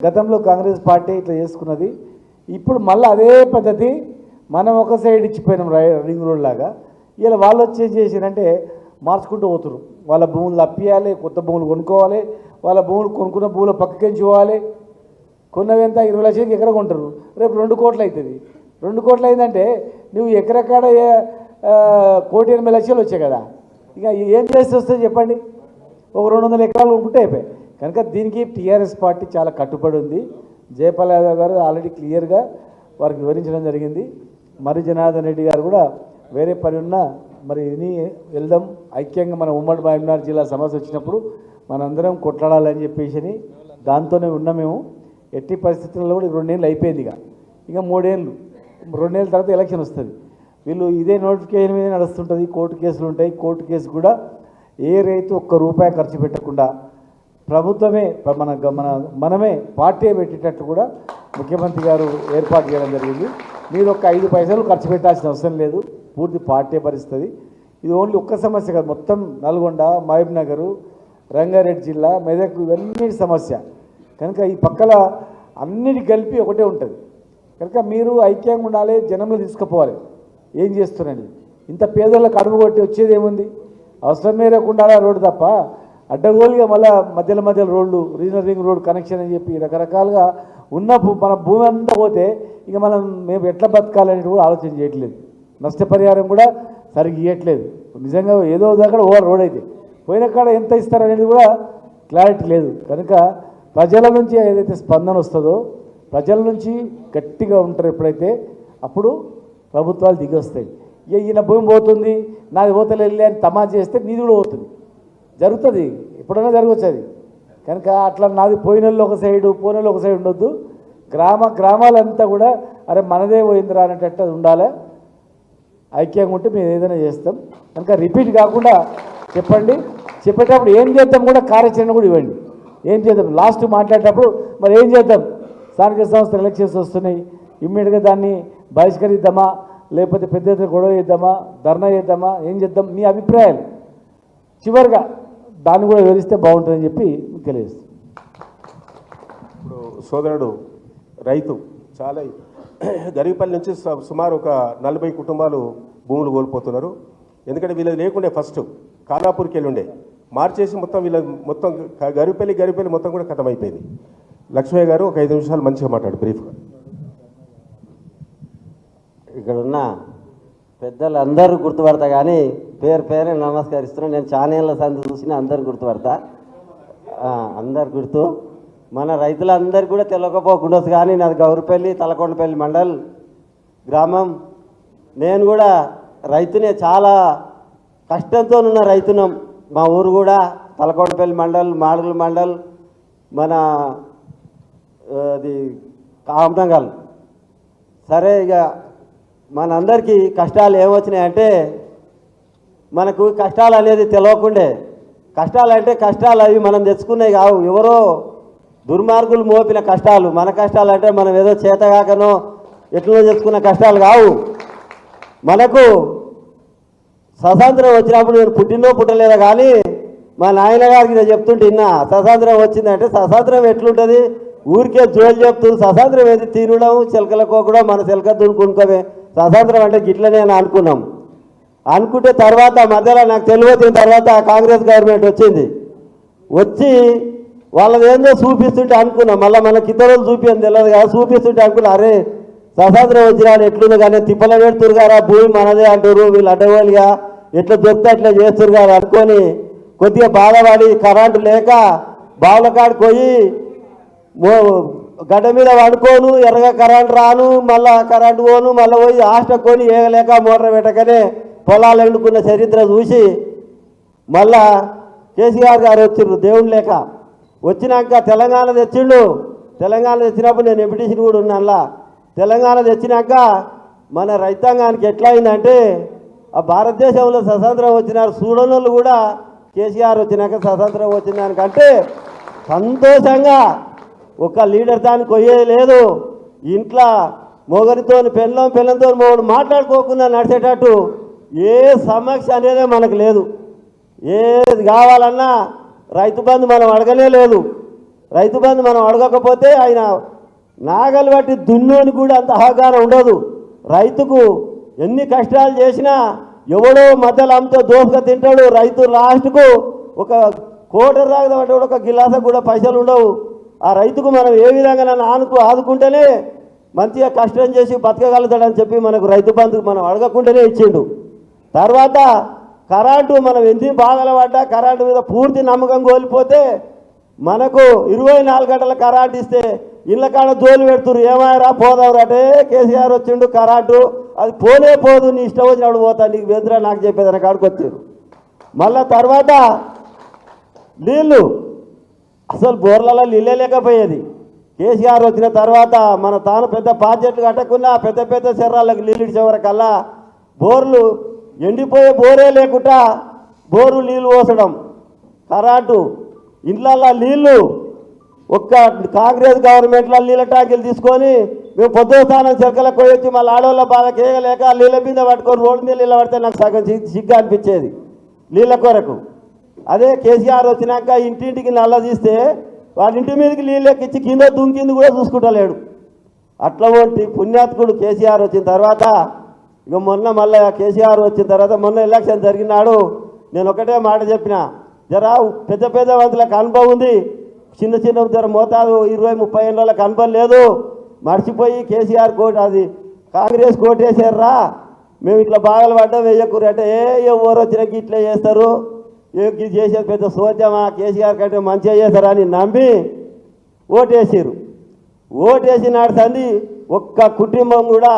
గతంలో కాంగ్రెస్ పార్టీ ఇట్లా చేసుకున్నది. ఇప్పుడు మళ్ళీ అదే పద్ధతి మనం ఒక సైడ్ ఇచ్చిపోయినాం రింగ్ రోడ్ లాగా. ఇలా వాళ్ళు వచ్చేసి చేసినంటే మార్చుకుంటూ పోతున్నారు. వాళ్ళ భూములు అప్పియాలి, కొత్త భూములు కొనుక్కోవాలి, వాళ్ళ భూములు కొనుక్కున్న భూములు పక్కకించి పోవాలి. కొన్నవెంత 20 లక్షలకి ఎకర కొంటారు, రేపు 2 కోట్లు అవుతుంది. 2 కోట్లు అయిందంటే నువ్వు ఎకరకాడ 1,80,00,000 వచ్చాయి కదా. ఇక ఏం చేస్తే వస్తుంది చెప్పండి? ఒక 200 ఎకరాలు కొనుక్కుంటే అయిపోయి. కనుక దీనికి టీఆర్ఎస్ పార్టీ చాలా కట్టుబడి ఉంది. జయపాల్ యాదవ్ గారు ఆల్రెడీ క్లియర్గా వారికి వివరించడం జరిగింది. మరి జనార్దన్ రెడ్డి గారు కూడా వేరే పని ఉన్నా మరి విని వెళ్దాం, ఐక్యంగా మన ఉమ్మడి మహబూబ్నగర్ జిల్లా సమస్య వచ్చినప్పుడు మనందరం కొట్లాడాలని చెప్పేసి దాంతోనే ఉన్నాం మేము. ఎట్టి పరిస్థితుల్లో కూడా 2 ఏళ్ళు అయిపోయింది. ఇక 3 ఏళ్ళు, 2 ఏళ్ళ తర్వాత ఎలక్షన్ వస్తుంది. వీళ్ళు ఇదే నోటిఫికేషన్ మీద నడుస్తుంటుంది. కోర్టు కేసులు ఉంటాయి. కోర్టు కేసు కూడా ఏ రైతు ₹1 ఖర్చు పెట్టకుండా ప్రభుత్వమే మనమే పార్టీ పెట్టేటట్టు కూడా ముఖ్యమంత్రి గారు ఏర్పాటు చేయడం జరిగింది. మీరు ఒక 5 పైసలు ఖర్చు పెట్టాల్సిన అవసరం లేదు, పూర్తి పార్టీ భరిస్తుంది. ఇది ఓన్లీ ఒక్క సమస్య కాదు, మొత్తం నల్గొండ, మహబూబ్నగర్, రంగారెడ్డి జిల్లా, మెదక్ ఇవన్నీ సమస్య. కనుక ఈ పక్కల అన్నిటి కలిపి ఒకటే ఉంటుంది. కనుక మీరు ఐక్యంగా ఉండాలి, జనంలో తీసుకుపోవాలి. ఏం చేస్తున్నాండి? ఇంత పేదలకు అడుగు కొట్టి వచ్చేది ఏముంది? అవసరం మేరకు ఉండాలా రోడ్డు తప్ప అడ్డగోలుగా మళ్ళీ మధ్యలో రోడ్లు, రీజనల్ రింగ్ రోడ్ కనెక్షన్ అని చెప్పి రకరకాలుగా ఉన్న మన భూమి అంతా పోతే ఇక మేము ఎట్లా బతకాలని కూడా ఆలోచన చేయట్లేదు. నష్టపరిహారం కూడా సరిగ్గా ఇవ్వట్లేదు. నిజంగా ఏదో దగ్గర రోడ్ అయితే పోయిన కాడ ఎంత ఇస్తారనేది కూడా క్లారిటీ లేదు. కనుక ప్రజల నుంచి ఏదైతే స్పందన వస్తుందో, ప్రజల నుంచి గట్టిగా ఉంటారు ఎప్పుడైతే, అప్పుడు ప్రభుత్వాలు దిగి వస్తాయి. ఈయన భూమి పోతుంది, నాది పోతలు వెళ్ళి అని తమాషా చేస్తే నీది కూడా పోతుంది. జరుగుతుంది, ఎప్పుడైనా జరగవచ్చు అది. కనుక అట్లా నాది పోయినోళ్ళు ఒక సైడు, పోయినోళ్ళు ఒక సైడ్ ఉండొద్దు. గ్రామాలంతా కూడా అరే మనదే పోయిందిరా అనేటట్టు అది ఉండాలి. ఐక్యంగా ఉంటే మేము ఏదైనా చేస్తాం. కనుక రిపీట్ కాకుండా చెప్పండి. చెప్పేటప్పుడు ఏం చేద్దాం కూడా కార్యాచరణ కూడా ఇవ్వండి. ఏం చేద్దాం లాస్ట్ మాట్లాడేటప్పుడు మరి ఏం చేద్దాం? స్థానిక సంస్థల ఎలక్షన్స్ వస్తున్నాయి, ఇమ్మీడియట్గా దాన్ని బహిష్కరిద్దామా, లేకపోతే పెద్ద ఎత్తున గొడవ చేద్దామా, ధర్నా చేద్దామా, ఏం చేద్దాం? మీ అభిప్రాయాలు చివరిగా దాన్ని కూడా వివరిస్తే బాగుంటుందని చెప్పి తెలియజేస్తాం. ఇప్పుడు సోదరుడు రైతు చాలా గరిపల్లి నుంచి సుమారు ఒక 40 కుటుంబాలు భూములు కోల్పోతున్నారు. ఎందుకంటే వీళ్ళది లేకుండే ఫస్ట్ కానాపూర్కి వెళ్ళి ఉండే, మార్చేసి మొత్తం వీళ్ళ మొత్తం గరిపల్లి మొత్తం కూడా ఖతం అయిపోయింది. లక్ష్మయ్య గారు ఒక 5 నిమిషాలు మంచిగా మాట్లాడు బ్రీఫ్గా. ఇక్కడున్న పెద్దలు అందరూ గుర్తుపడతా, కానీ పేరు నమస్కరిస్తున్నాను. నేను ఛానళ్ళ సంది చూసిన అందరు గుర్తుపడతా, అందరు గుర్తు. మన రైతులందరూ కూడా తెలియకపోకుండా, కానీ నాది గౌరిపల్లి తలకొండపల్లి మండల్ గ్రామం. నేను కూడా రైతునే, చాలా కష్టంతో ఉన్న రైతునం. మా ఊరు కూడా తలకొండపల్లి మండల్, మాడుగుల మండల్, మన అది కామతంగల్. సరే, ఇక మనందరికీ కష్టాలు ఏమొచ్చినాయంటే, మనకు కష్టాలు అనేది తెలియకుండే. కష్టాలు అంటే కష్టాలు అవి మనం తెచ్చుకునేవి కావు, ఎవరో దుర్మార్గులు మోపిన కష్టాలు. మన కష్టాలు అంటే మనం ఏదో చేతగాకనో ఎట్లనో తెచ్చుకున్న కష్టాలు కావు. మనకు స్వతంత్రం వచ్చినప్పుడు నేను పుట్టలేదా, కానీ మా నాయనగారికి నేను చెప్తుంటే విన్నా, స్వతంత్రం వచ్చిందంటే స్వతంత్రం ఎట్లుంటుంది, ఊరికే జోలు చెప్తూ స్వతంత్రం ఏది తినడం, చిలకలకో కూడా మన చిలక దున్నుకునుకోవే స్వతంత్రం అంటే గిట్లనే అని అనుకున్నాం. అనుకుంటే తర్వాత మధ్యలో నాకు తెలియవచ్చిన తర్వాత కాంగ్రెస్ గవర్నమెంట్ వచ్చి వాళ్ళది ఏందో చూపిస్తుంటే అనుకున్నాం, మళ్ళీ మనకి ఇతరులు చూపించని తెలియదు కదా, చూపిస్తుంటే అనుకున్నా అరే స్వతంత్రం వచ్చినా ఎట్లుంది, కానీ తిప్పల పెడుతురు కదా, భూమి మనదే అంటారు, వీళ్ళు అడ్డగోలుగా ఎట్లా దొరికితే అట్లా చేస్తురు కదా అనుకొని కొద్దిగా బాధపడి కరెంటు లేక బావుల కాడికి పోయి గడ్డ మీద పడుకోను, ఎర్రగా కరెంటు రాను, మళ్ళా కరెంటు పోను, మళ్ళీ పోయి హాస్టల్ కొని ఏగలేక మోటార్ పెట్టకనే పొలాలు ఎండుకున్న చరిత్ర చూసి మళ్ళా కేసీఆర్ గారు వచ్చిండ్రు దేవుడు లేక. వచ్చినాక తెలంగాణ తెచ్చిండు. తెలంగాణ తెచ్చినప్పుడు నేను ఎంపీటీసీని కూడా ఉన్నానులా. తెలంగాణ తెచ్చినాక మన రైతాంగానికి ఎట్లా అయిందంటే, ఆ భారతదేశంలో స్వతంత్రం వచ్చినారు చూడనోళ్ళు కూడా కేసీఆర్ వచ్చినాక స్వతంత్రం వచ్చిన దానికంటే సంతోషంగా ఒక లీడర్ దానికి పోయేది లేదు. ఇంట్లో మొగరితో పెళ్ళంతో మొగడు మాట్లాడుకోకుండా నడిచేటట్టు ఏ సమస్య అనేది మనకు లేదు. ఏది కావాలన్నా రైతు బంధు మనం అడగనే లేదు. రైతు బంధు మనం అడగకపోతే ఆయన నాగలు బట్టి దున్నోని కూడా అంత అవగాహన ఉండదు. రైతుకు ఎన్ని కష్టాలు చేసినా ఎవడో మధ్యలో అమ్మతో దోసుగా తింటాడు. రైతు లాస్ట్కు ఒక కోటర్ తాగదామంటే కూడా ఒక గిలాస కూడా పైసలు ఉండవు. ఆ రైతుకు మనం ఏ విధంగా ఆదుకుంటేనే మంచిగా కష్టం చేసి బతకగలుగుతాడని చెప్పి మనకు రైతు బంధుకు మనం అడగకుండానే ఇచ్చిండు. తర్వాత కరెంటు మనం ఎన్ని బాధలు పడ్డా కరెంటు మీద పూర్తి నమ్మకం కోల్పోతే మనకు 24 గంటల కరెంట్ ఇస్తే ఇళ్ళ కాడ జోలు పెడుతురు. ఏమాయరా పోదావురా అంటే కేసీఆర్ వచ్చిండు కరెంటు అది పోనే పోదు, నీ ఇష్టం వచ్చినప్పుడు పోతా, నీకు వెంద్రా నాకు చెప్పేదాన్ని కాడికి వచ్చారు. మళ్ళా తర్వాత నీళ్ళు అసలు బోర్లలో నీళ్ళే లేకపోయేది. కేసీఆర్ వచ్చిన తర్వాత మన తాను పెద్ద ప్రాజెక్టులు కట్టకున్నా పెద్ద పెద్ద శరీరాలకు నీళ్ళు ఇచ్చేవరకల్లా బోర్లు ఎండిపోయే బోరే లేకుండా బోరు నీళ్ళు పోసడం, కరెంటు, ఇండ్లల్లో నీళ్ళు ఒక్క కాంగ్రెస్ గవర్నమెంట్లో నీళ్ళ ట్యాంకులు తీసుకొని మేము పొద్దున స్థానం చెరకలకు పోయి వచ్చి మళ్ళీ ఆడవాళ్ళ బాధ కేయలేక నీళ్ళ మీద పట్టుకొని రోడ్డు మీద నీళ్ళు పడితే నాకు సగం సిగ్గా అనిపించేది నీళ్ళ కొరకు. అదే కేసీఆర్ వచ్చినాక ఇంటింటికి నల్ల తీస్తే వాళ్ళ ఇంటి మీదకి నీళ్ళు ఎక్కించి కింద దుంకింది కూడా చూసుకుంటలేడు. అట్లా వంటి పుణ్యాత్కుడు కేసీఆర్ వచ్చిన తర్వాత ఇక మొన్న మళ్ళీ కేసీఆర్ వచ్చిన తర్వాత మొన్న ఎలక్షన్ జరిగినాడు నేను ఒకటే మాట చెప్పిన, జరా పెద్ద పెద్ద మందులకు అనుభవం ఉంది, చిన్న చిన్న జర మోతాదు 20-30 ఏళ్ళకి అనుభవం లేదు, మర్చిపోయి కేసీఆర్ కోట్ అది కాంగ్రెస్ కోటేసారా మేము ఇట్లా బాధలు పడ్డా వేయకూరు అంటే ఎవరు వచ్చినాక ఇట్లా చేస్తారు, ఇది చేసేది పెద్ద సోద్యమా, కేసీఆర్ కంటే మంచిగా చేస్తారని నమ్మి ఓటేసారు. ఓటేసి నాడు సంది ఒక్క కుటుంబం కూడా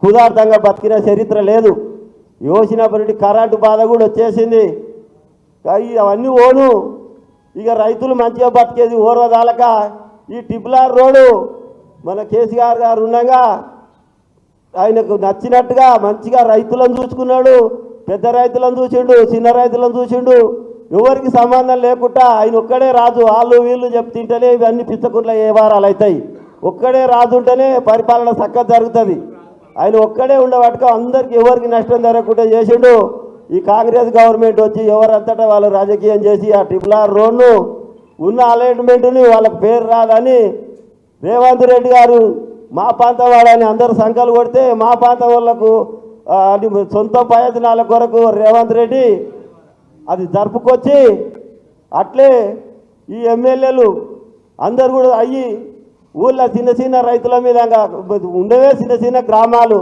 కుదార్థంగా బతికిన చరిత్ర లేదు. యోసినప్పటి నుండి కరెంటు బాధ కూడా వచ్చేసింది. అవన్నీ ఓను ఇక రైతులు మంచిగా బతికేది ఓర్వదాలక ఈ టిప్లార్ రోడ్డు మన కేసీఆర్ గారు ఉండగా ఆయనకు నచ్చినట్టుగా మంచిగా రైతులను చూసుకున్నాడు. పెద్ద రైతులను చూసిండు, చిన్న రైతులను చూసిండు, ఎవరికి సంబంధం లేకుండా ఆయన ఒక్కడే రాజు. వాళ్ళు వీళ్ళు చెప్తుంటేనే ఇవన్నీ పిచ్చకుంట్ల వ్యవహారాలు అవుతాయి. ఒక్కడే రాజు ఉంటేనే పరిపాలన చక్కగా జరుగుతుంది. ఆయన ఒక్కడే ఉండబట్టుక అందరికి ఎవరికి నష్టం జరగకుండా చేసిండు. ఈ కాంగ్రెస్ గవర్నమెంట్ వచ్చి ఎవరంతటా వాళ్ళు రాజకీయం చేసి ఆ ట్రిపుల్ రోడ్ను ఉన్న అలైన్మెంట్ని వాళ్ళకి పేరు రాదని రేవంత్ రెడ్డి గారు మా ప్రాంతం వాడని అందరూ సంఖ్యలు కొడితే మా ప్రాంతం వాళ్ళకు అది సొంత ప్రయోజనాల కొరకు రేవంత్ రెడ్డి అది జరుపుకొచ్చి అట్లే ఈ ఎమ్మెల్యేలు అందరు కూడా అయ్యి ఊళ్ళో చిన్న చిన్న రైతుల మీద ఉండవే చిన్న చిన్న గ్రామాలు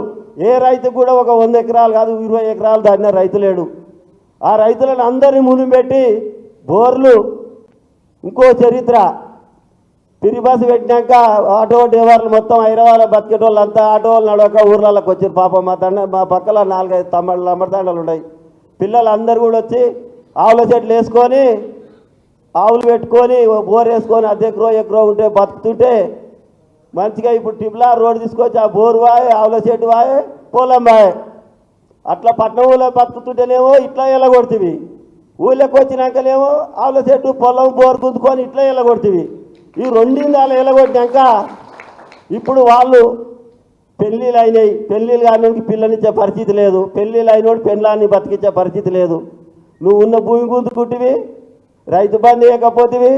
ఏ రైతు కూడా ఒక 100 ఎకరాలు కాదు 20 ఎకరాలు దాటిన రైతు లేడు. ఆ రైతులను అందరినీ ముందు పెట్టి బోర్లు ఇంకో చరిత్ర పిరి బస్సు పెట్టినాక ఆటో డ్రైవర్లు మొత్తం హైదరాబాద్ బతికేటోళ్ళు అంతా ఆటో వాళ్ళు నడవక ఊర్లలోకి వచ్చారు. పాపం మా పక్కల 4-5 లంబడతాండలు ఉన్నాయి. పిల్లలు అందరు కూడా వచ్చి ఆవుల చెట్లు వేసుకొని ఆవులు పెట్టుకొని బోర్ వేసుకొని ఎకరో ఉంటే బతుకుతుంటే మంచిగా ఇప్పుడు టిప్లార్ రోడ్డు తీసుకొచ్చి ఆ బోరు వాయే ఆవుల చెట్టు వాయే పొలం వాయే అట్లా పట్నం ఊళ్ళో బతుకుతుంటేనేమో ఇట్లా ఎల్లగొడుతుంది, ఊళ్ళోకి వచ్చినాకనేమో ఆవుల చెట్టు పొలం బోరు గుద్దుకొని ఇట్లా ఎల్లగొడుతుంది. ఈ రెండిందాలు ఎల్లగొట్టినాక ఇప్పుడు వాళ్ళు పెళ్ళిళ్ళు అయినాయి, పెళ్ళిళ్ళు కానివాడికి పిల్లనిచ్చే పరిస్థితి లేదు, పెళ్ళిళ్ళు అయినోడు పెళ్ళాన్ని బతికించే పరిస్థితి లేదు. నువ్వు ఉన్న భూమి గుద్దుకుంటువి, రైతు బంధు వేయకపోతేవి,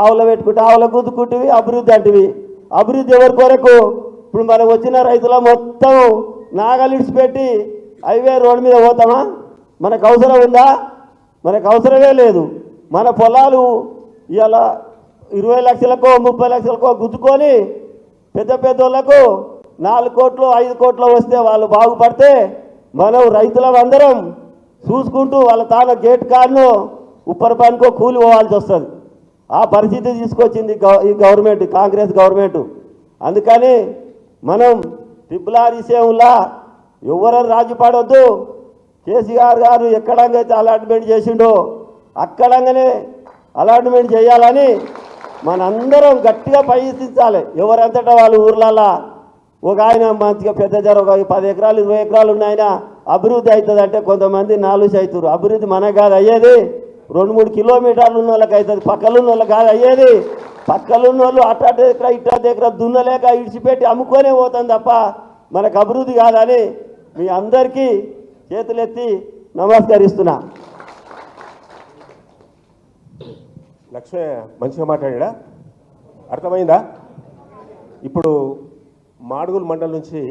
ఆవుల పెట్టుకుంటే ఆవుల గుద్దుకుంటువి, అభివృద్ధి అంటివి. అభివృద్ధి ఎవరి కొరకు? ఇప్పుడు మనం వచ్చిన రైతుల మొత్తం నాగలు ఇడిచిపెట్టి హైవే రోడ్డు మీద పోతామా? మనకు అవసరం ఉందా? మనకు అవసరమే లేదు. మన పొలాలు ఇలా 20 లక్షలకో 30 లక్షలకో గుద్దుకొని పెద్ద పెద్దోళ్లకు 4 కోట్లు 5 కోట్లు వస్తే వాళ్ళు బాగుపడితే మనం రైతులం అందరం చూసుకుంటూ వాళ్ళ తాను గేట్ కార్డును ఉప్పర పనికో కూలి పోవాల్సి వస్తుంది. ఆ పరిస్థితి తీసుకొచ్చింది ఈ గవర్నమెంట్, కాంగ్రెస్ గవర్నమెంట్. అందుకని మనం ట్రిపుల్ విషయంలో ఎవరు రాజీ పడొద్దు. కేసీఆర్ గారు ఎక్కడంగా అలాట్మెంట్ చేసిండో అక్కడంగానే అలాట్మెంట్ చేయాలని మనందరం గట్టిగా ప్రయత్నించాలి. ఎవరంతటా వాళ్ళు ఊర్లలో ఒక ఆయన మంచిగా పెద్ద జర ఒక 10 ఎకరాలు 20 ఎకరాలు ఉన్నాయన అభివృద్ధి అవుతుంది అంటే కొంతమంది 4 అవుతారు. అభివృద్ధి మనకు కాదు అయ్యేది, 2-3 కిలోమీటర్లు ఉన్న వాళ్ళకి అవుతుంది, పక్కలున్న వాళ్ళకి కాదు అయ్యేది. పక్కలున్న వాళ్ళు అట్ట ఎకరా ఇట్ట ఎకరా దున్నలేక ఇడిచిపెట్టి అమ్ముకొనే పోతుంది తప్ప మనకు అభివృద్ధి కాదని మీ అందరికీ చేతులెత్తి నమస్కరిస్తున్నా. లక్ష్మయ్య మంచిగా మాట్లాడా. అర్థమైందా? ఇప్పుడు మాడుగుల మండలం నుంచి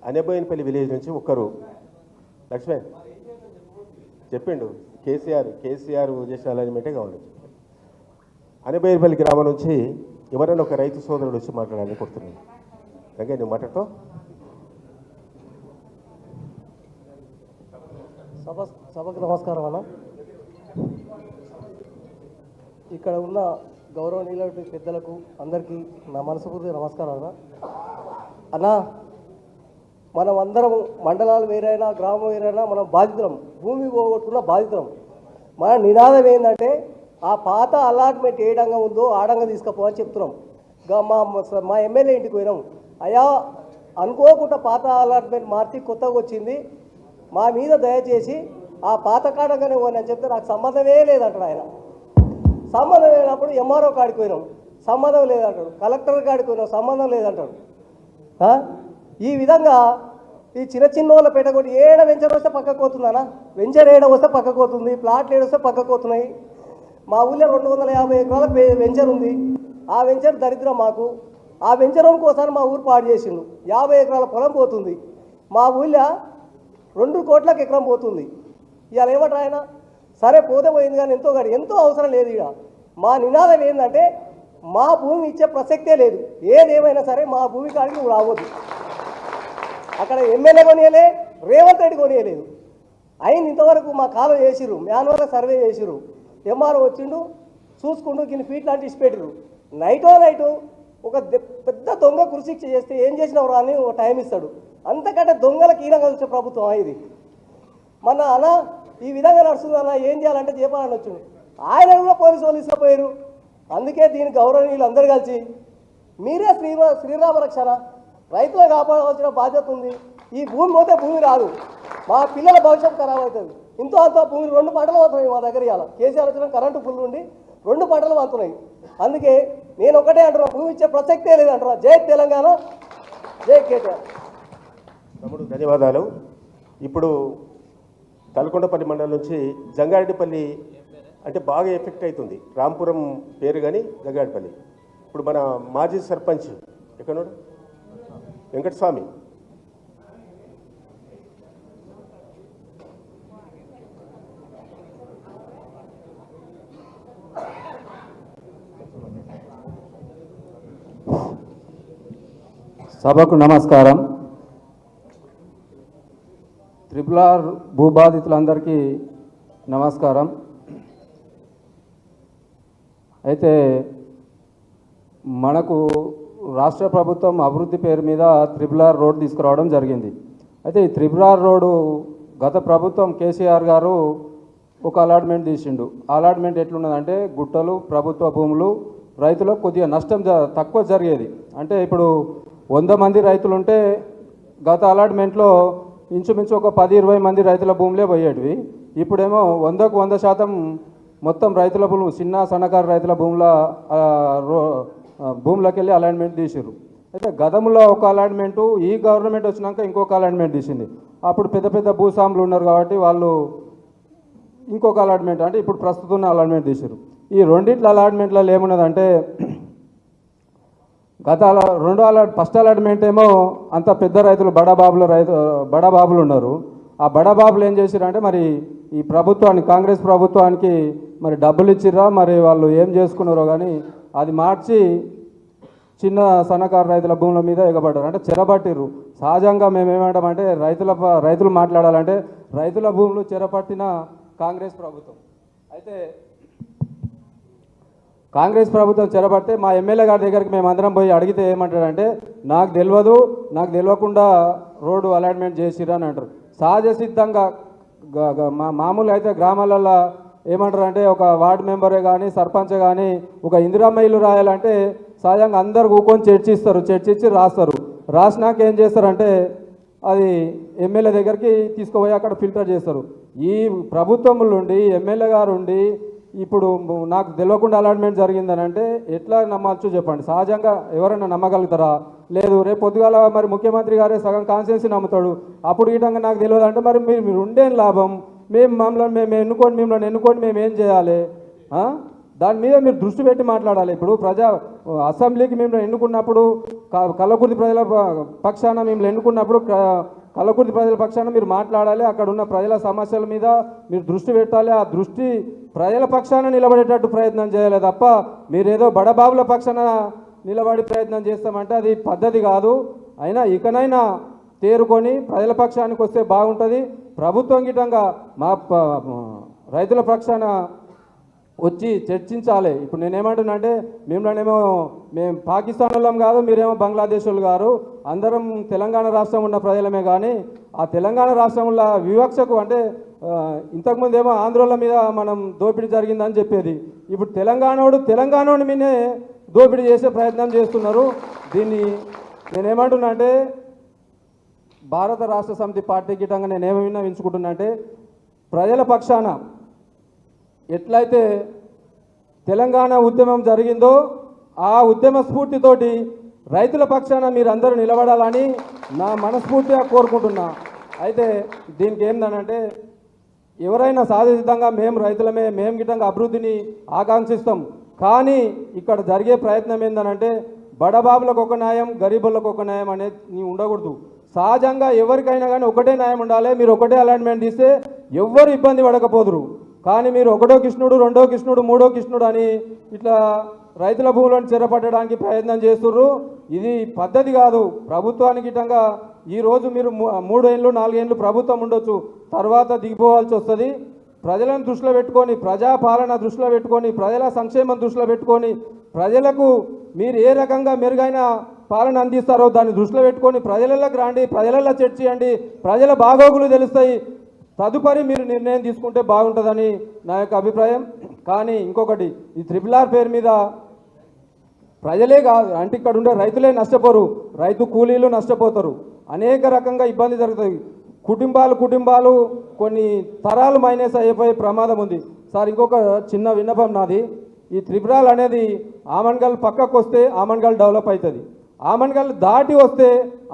అనేబోయినపల్లి విలేజ్ నుంచి ఒక్కరు లక్ష్మణ్ చెప్పిండు కేసీఆర్ చేసిన అలైన్మెంటే కావాలి. అనేబోయినపల్లి గ్రామం నుంచి ఎవరైనా ఒక రైతు సోదరుడు వచ్చి మాట్లాడాలని కోరుతున్నాను. రంగా నువ్వు మాట్లాడుతూ. సభకు నమస్కారం అన్న. ఇక్కడ ఉన్న గౌరవనీయుల పెద్దలకు అందరికీ నా మనస్ఫూర్తిగా నమస్కారం అన్న. అన్న, మనం అందరం మండలాలు వేరైనా గ్రామం వేరైనా మనం బాధితులం, భూమి పోగొట్టుకున్న బాధితులం. మన నినాదం ఏంటంటే ఆ పాత అలాట్మెంట్ ఏ డంగా ఉందో ఆడంగా తీసుకుపోవని చెప్తున్నాం. మా ఎమ్మెల్యే ఇంటికి పోయినాం. అయ్యా, అనుకోకుండా పాత అలాట్మెంట్ మార్చి కొత్తగా వచ్చింది, మా మీద దయచేసి ఆ పాత కాడంగానే పోని అని చెప్తే నాకు సంబంధమే లేదంటాడు ఆయన. సంబంధం లేనప్పుడు ఎంఆర్ఓ కాడికి పోయినాం, సంబంధం లేదంటాడు. కలెక్టర్ కాడికి పోయినాం, సంబంధం లేదంటాడు. ఈ విధంగా ఈ చిన్న వాళ్ళ పెట్టకొట్టి ఏడ వెంచర్ వస్తే పక్కకు పోతుందనా, వెంచర్ ఏడ వస్తే పక్కకు పోతుంది, ప్లాట్లు ఏడొస్తే పక్కకు పోతున్నాయి. మా ఊళ్ళో 250 ఎకరాల వెంచర్ ఉంది. ఆ వెంచర్ దరిద్రం మాకు. ఆ వెంచర్ ఇంకోసారి మా ఊరు పాడు చేసిండు. 50 ఎకరాల పొలం పోతుంది. మా ఊళ్ళో 2 కోట్లకు ఎకరం పోతుంది. ఇవాళ ఏమంటారు ఆయన? సరే పోతే పోయింది కానీ ఎంతో అవసరం లేదు. ఇక మా నినాదం ఏంటంటే మా భూమి ఇచ్చే ప్రసక్తే లేదు. ఏదేమైనా సరే మా భూమి కాడికి నువ్వు రావద్దు. అక్కడ ఎమ్మెల్యే కొనియలే, రేవంత్ రెడ్డి కొనియలేదు. అయింది ఇంతవరకు మా కాలం చేసిర్రు, మాన్యువల్గా సర్వే చేసిర్రు. ఎంఆర్ఓ వచ్చిండు, చూసుకుంటూ కింద ఫీట్ లాంటి ఇచ్చి పెట్టిరు. నైట్ ఒక పెద్ద దొంగ కృషి చేస్తే ఏం చేసినావు రా అని ఒక టైం ఇస్తాడు. అంతకంటే దొంగలకు ఈనంగా వచ్చే ప్రభుత్వం ఇది. మన అన్న ఈ విధంగా నడుస్తుంది అన్న, ఏం చేయాలంటే చెప్పాలని వచ్చిండు. ఆయన కూడా పోలీసు వాళ్ళు ఇసుకపోయారు. అందుకే దీని గౌరవనీయులు అందరూ కలిసి మీరే శ్రీరామ రక్షణ, రైతులను కాపాడవలసిన బాధ్యత ఉంది. ఈ భూమి పోతే భూమి రాదు, మా పిల్లల భవిష్యత్తు ఖరాబ్ అవుతుంది. ఇంతో అంత భూమి 2 పంటలు వస్తున్నాయి మా దగ్గర. ఇవాళ కేసీఆర్ వచ్చిన కరెంటు ఫుల్ ఉండి 2 పంటలు వస్తున్నాయి. అందుకే నేను ఒకటే అంటున్నా, భూమి ఇచ్చే ప్రసక్తే లేదంటున్నా. జై తెలంగాణ, జై కేటీఆర్. తమ్ముడు ధన్యవాదాలు. ఇప్పుడు తలకొండపల్లి మండలం నుంచి జంగారెడ్డిపల్లి అంటే బాగా ఎఫెక్ట్ అవుతుంది. రాంపురం పేరు కానీ జంగారెడ్డిపల్లి. ఇప్పుడు మన మాజీ సర్పంచ్ ఎక్కడోడు వెంకటస్వామి సభకు నమస్కారం. త్రిపులార్ భూబాధితులందరికీ నమస్కారం. అయితే మనకు రాష్ట్ర ప్రభుత్వం అభివృద్ధి పేరు మీద త్రిపులార్ రోడ్ తీసుకురావడం జరిగింది. అయితే ఈ త్రిపులార్ రోడ్డు గత ప్రభుత్వం కేసీఆర్ గారు ఒక అలాట్మెంట్ తీసిండు. అలాట్మెంట్ ఎట్లున్నదంటే గుట్టలు, ప్రభుత్వ భూములు, రైతులకు కొద్దిగా నష్టం తక్కువ జరిగేది. అంటే ఇప్పుడు 100 మంది రైతులుంటే గత అలాట్మెంట్లో ఇంచుమించు ఒక 10-20 మంది రైతుల భూములే పోయేటివి. ఇప్పుడేమో 100కు 100% మొత్తం రైతుల భూములు, చిన్న సన్నకారు రైతుల భూములకి వెళ్ళి అలాట్మెంట్ తీసిర్రు. అయితే గతంలో ఒక అలాట్మెంటు, ఈ గవర్నమెంట్ వచ్చినాక ఇంకొక అలాట్మెంట్ తీసింది. అప్పుడు పెద్ద పెద్ద భూస్వాములు ఉన్నారు కాబట్టి వాళ్ళు ఇంకొక అలాట్మెంట్, అంటే ఇప్పుడు ప్రస్తుతం అలాట్మెంట్ తీసిర్రు. ఈ రెండిట్ల అలాట్మెంట్లలో ఏమున్నదంటే ఫస్ట్ అలాట్మెంట్ ఏమో అంత పెద్ద రైతులు బడాబాబులు ఉన్నారు. ఆ బడాబాబులు ఏం చేసిరంటే మరి ఈ ప్రభుత్వానికి, కాంగ్రెస్ ప్రభుత్వానికి మరి డబ్బులు ఇచ్చిర్రా మరి వాళ్ళు ఏం చేసుకున్నారో కానీ అది మార్చి చిన్న సన్నకారు రైతుల భూముల మీద ఎగబడ్డారు, అంటే చెరబట్టిర్రు. సహజంగా మేము ఏమంటామంటే రైతులు మాట్లాడాలంటే రైతుల భూములు చెరపట్టిన కాంగ్రెస్ ప్రభుత్వం. అయితే కాంగ్రెస్ ప్రభుత్వం చెరబడితే మా ఎమ్మెల్యే గారి దగ్గరికి మేము అందరం పోయి అడిగితే ఏమంటాడంటే నాకు తెలియకుండా రోడ్డు అలాట్మెంట్ చేసిర్రు అని అంటారు. సహజ సిద్ధంగా మామూలు అయితే గ్రామాలలో ఏమంటారంటే ఒక వార్డు మెంబరే కానీ సర్పంచ్ కానీ ఒక ఇందిరమ్మ ఇల్లు రాయాలంటే సహజంగా అందరు కూకొని చర్చించి రాస్తారు. రాసినాక ఏం చేస్తారంటే అది ఎమ్మెల్యే దగ్గరికి తీసుకుపోయి అక్కడ ఫిల్టర్ చేస్తారు. ఈ ప్రభుత్వం నుండి ఎమ్మెల్యే గారు ఉండి ఇప్పుడు నాకు తెలియకుండా అలాట్మెంట్ జరిగిందని అంటే ఎట్లా నమ్మచ్చు చెప్పండి? సహజంగా ఎవరైనా నమ్మగలుగుతారా? లేదు. రేపు పొద్దుగాల మరి ముఖ్యమంత్రి గారే సగం కాన్స్టిట్యున్సీ నమ్ముతాడు. అప్పుడు ఈ విధంగా నాకు తెలియదు అంటే మరి మీరు ఉండేం లాభం? మిమ్మల్ని ఎన్నుకోండి మేము ఏం చేయాలి? దాని మీద మీరు దృష్టి పెట్టి మాట్లాడాలి. ఇప్పుడు అసెంబ్లీకి మేము ఎన్నుకున్నప్పుడు కల్లకుర్తి ప్రజల పక్షాన మేము ఎన్నుకున్నప్పుడు కల్లకుర్తి ప్రజల పక్షాన మీరు మాట్లాడాలి. అక్కడ ఉన్న ప్రజల సమస్యల మీద మీరు దృష్టి పెట్టాలి. ఆ దృష్టి ప్రజల పక్షాన నిలబడేటట్టు ప్రయత్నం చేయాలి తప్ప మీరేదో బడబాబుల పక్షాన నిలబడి ప్రయత్నం చేస్తామంటే అది పద్ధతి కాదు. అయినా ఇకనైనా తేరుకొని ప్రజల పక్షానికి వస్తే బాగుంటుంది. ప్రభుత్వం గిట్టంగా మా రైతుల పక్షాన వచ్చి చర్చించాలి. ఇప్పుడు నేనేమంటున్నా అంటే మేము పాకిస్తాన్ వాళ్ళం కాదు, మీరేమో బంగ్లాదేశ్ వాళ్ళు గారు, అందరం తెలంగాణ రాష్ట్రం ఉన్న ప్రజలమే. కానీ ఆ తెలంగాణ రాష్ట్రంలో వివక్షకు అంటే ఇంతకుముందు ఏమో ఆంధ్రోళ్ళ మీద మనం దోపిడీ జరిగిందని చెప్పేది, ఇప్పుడు తెలంగాణోడి మీదే దోపిడీ చేసే ప్రయత్నం చేస్తున్నారు. దీన్ని నేనేమంటున్నా అంటే భారత రాష్ట్ర సమితి పార్టీ గిట్టంగా నేనేమి విన్నవించుకుంటున్నా అంటే ప్రజల పక్షాన ఎట్లయితే తెలంగాణ ఉద్యమం జరిగిందో ఆ ఉద్యమ స్ఫూర్తితోటి రైతుల పక్షాన మీరందరూ నిలబడాలని నా మనస్ఫూర్తిగా కోరుకుంటున్నా. అయితే దీనికి ఏందనంటే ఎవరైనా సాధితంగా మేము రైతులమే, మేము గిట్టంగా అభివృద్ధిని ఆకాంక్షిస్తాం. కానీ ఇక్కడ జరిగే ప్రయత్నం ఏందనంటే బడబాబులకు ఒక న్యాయం, గరీబులకు ఒక న్యాయం అనేది ఉండకూడదు. సహజంగా ఎవరికైనా కానీ ఒకటే న్యాయం ఉండాలి. మీరు ఒకటే అలాట్మెంట్ ఇస్తే ఎవ్వరు ఇబ్బంది పడకపోదురు. కానీ మీరు ఒకటో కృష్ణుడు, రెండో కృష్ణుడు, మూడో కృష్ణుడు అని ఇట్లా రైతుల భూములను చెరపట్టడానికి ప్రయత్నం చేస్తుర్రు. ఇది పద్ధతి కాదు. ప్రభుత్వానికి ఇటంగా ఈరోజు మీరు 3 ఏళ్ళు 4 ఏళ్ళు ప్రభుత్వం ఉండొచ్చు, తర్వాత దిగిపోవాల్సి వస్తుంది. ప్రజలను దృష్టిలో పెట్టుకొని, ప్రజాపాలన దృష్టిలో పెట్టుకొని, ప్రజల సంక్షేమం దృష్టిలో పెట్టుకొని, ప్రజలకు మీరు ఏ రకంగా మెరుగైన పాలన అందిస్తారో దాన్ని దృష్టిలో పెట్టుకొని ప్రజలలోకి రండి, ప్రజలలో చర్చ చేయండి, ప్రజల బాగోగులు తెలుస్తాయి. తదుపరి మీరు నిర్ణయం తీసుకుంటే బాగుంటుందని నా యొక్క అభిప్రాయం. కానీ ఇంకొకటి, ఈ RRR పేరు మీద ప్రజలే కాదు అంటే ఇక్కడ ఉండే రైతులే నష్టపోరు, రైతు కూలీలు నష్టపోతారు, అనేక రకంగా ఇబ్బంది జరుగుతుంది. కుటుంబాలు కొన్ని తరాలు మైనస్ అయిపోయే ప్రమాదం ఉంది. సార్ ఇంకొక చిన్న విన్నపం నాది, ఈ RRR అనేది ఆమన్గల్ పక్కకు వస్తే ఆమన్గల్ డెవలప్ అవుతుంది, ఆమన్గల్ దాటి వస్తే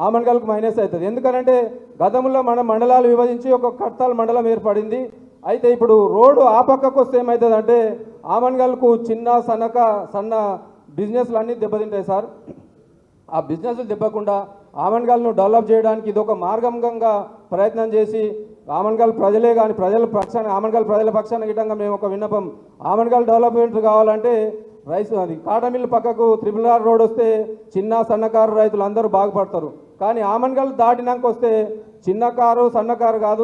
ఆమన్గల్కి మైనస్ అవుతుంది. ఎందుకనంటే గతంలో మన మండలాలు విభజించి ఒక కర్తాల్ మండలం ఏర్పడింది. అయితే ఇప్పుడు రోడ్డు ఆ పక్కకు వస్తే ఏమవుతుందంటే ఆమన్గల్కు సన్న బిజినెస్లు అన్నీ దెబ్బతింటాయి సార్. ఆ బిజినెస్లు దెబ్బకుండా ఆమన్గల్ను డెవలప్ చేయడానికి ఇది ఒక మార్గంగా ప్రయత్నం చేసి ఆమన్గల్ ప్రజలే కానీ ఆమన్గల్ ప్రజల పక్షాన గిట్టంగా మేము ఒక విన్నపం, ఆమన్గల్ డెవలప్మెంట్ కావాలంటే అది కాటన్ మిల్ పక్కకు RRR రోడ్ వస్తే సన్నకారు రైతులు అందరూ బాగుపడతారు. కానీ ఆమన్గల్ దాటినాక వస్తే సన్నకారు కాదు,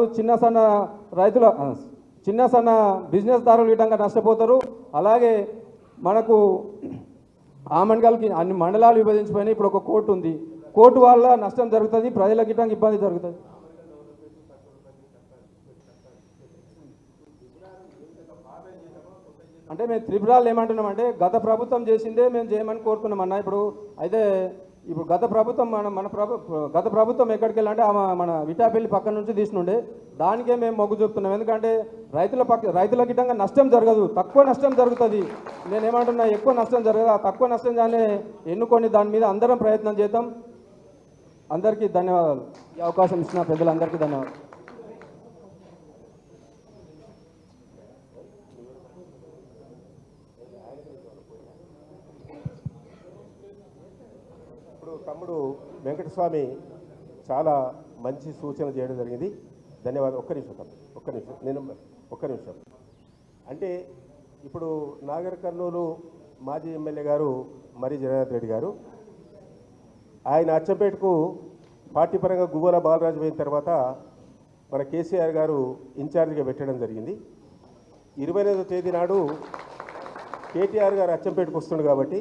సన్న బిజినెస్ దారులు గిట్టంగా నష్టపోతారు. అలాగే మనకు ఆమన్గల్కి అన్ని మండలాలు విభజించిపోయినాయి. ఇప్పుడు ఒక కోర్టు ఉంది, కోర్టు వల్ల నష్టం జరుగుతుంది, ప్రజల గిట్టంగా ఇబ్బంది జరుగుతుంది. అంటే మేము RRR ఏమంటున్నామంటే గత ప్రభుత్వం చేసిందే మేము చేయమని కోరుకున్నాం అన్న. ఇప్పుడు గత ప్రభుత్వం ఎక్కడికి వెళ్ళాలంటే మన విటాపల్లి పక్కన నుంచి తీసుకుండే దానికే మేము మొగ్గు చూపుతున్నాం. ఎందుకంటే రైతుల గిట్టంగా నష్టం జరగదు, తక్కువ నష్టం జరుగుతుంది. నేనేమంటున్నా ఎక్కువ నష్టం జరగదు, ఆ తక్కువ నష్టం కానీ ఎన్నుకొని దాని మీద అందరం ప్రయత్నం చేద్దాం. అందరికీ ధన్యవాదాలు. ఈ అవకాశం ఇచ్చిన పెద్దలందరికీ ధన్యవాదాలు. తమ్ముడు వెంకటస్వామి చాలా మంచి సూచన చేయడం జరిగింది. ధన్యవాదాలు. ఒక్క నిమిషం. అంటే ఇప్పుడు నాగర్ కర్నూలు మాజీ ఎమ్మెల్యే గారు మరి జగన్నాథ్ రెడ్డి గారు ఆయన అచ్చంపేటకు పార్టీ పరంగా గువ్వల బాలరాజు అయిన తర్వాత మన కేసీఆర్ గారు ఇన్ఛార్జిగా పెట్టడం జరిగింది. 28వ తేదీ నాడు కేటీఆర్ గారు అచ్చంపేటకు వస్తుండు కాబట్టి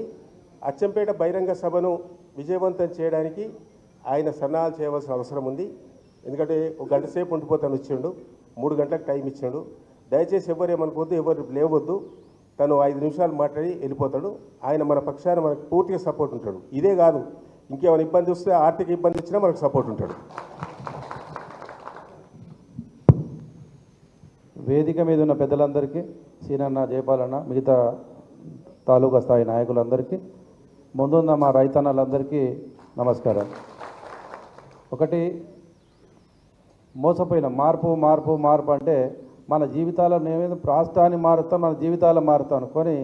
అచ్చంపేట బహిరంగ సభను విజయవంతం చేయడానికి ఆయన సన్నాహాలు చేయవలసిన అవసరం ఉంది. ఎందుకంటే 1 గంట సేపు ఉండిపోతాను వచ్చిండు, 3 గంటలకు టైం ఇచ్చాడు. దయచేసి ఎవరు ఏమనుకోవద్దు, ఎవరు లేవద్దు. తను 5 నిమిషాలు మాట్లాడి వెళ్ళిపోతాడు. ఆయన మన పక్షాన మనకు పూర్తిగా సపోర్ట్ ఉంటాడు. ఇదే కాదు, ఇంకేమైనా ఇబ్బంది వస్తే, ఆర్థిక ఇబ్బంది వచ్చినా మనకు సపోర్ట్ ఉంటాడు. వేదిక మీద ఉన్న పెద్దలందరికీ, సీనన్న, జయపాలన్న, మిగతా తాలూకా స్థాయి నాయకులందరికీ, ముందున్న మా రైతన్నలందరికీ నమస్కారం. ఒకటి, మోసపోయిన మార్పు అంటే మన జీవితాల్లో మేము రాష్ట్రాన్ని మారుతాం, మన జీవితాలు మారుతాం అనుకొని